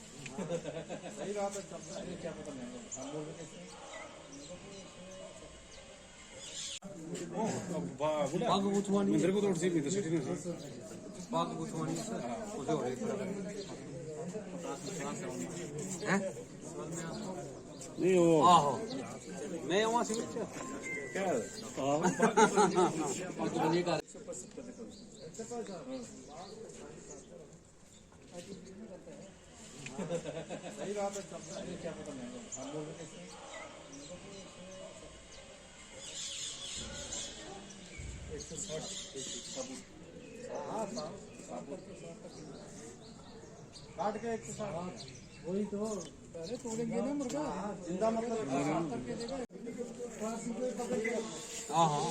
सही बात है, क्या पता नहीं बाग बुथवानी मंदिर को तोड़ सी भी सिटी में बाग बुथवानी से उसे हो रही है नहीं वो आहो मैं वहां से क्या सही बात है, क्या पता नहीं काट के 160 वही तो पहले तोड़ेंगे ना मुर्गा जिंदा मतलब हाँ हाँ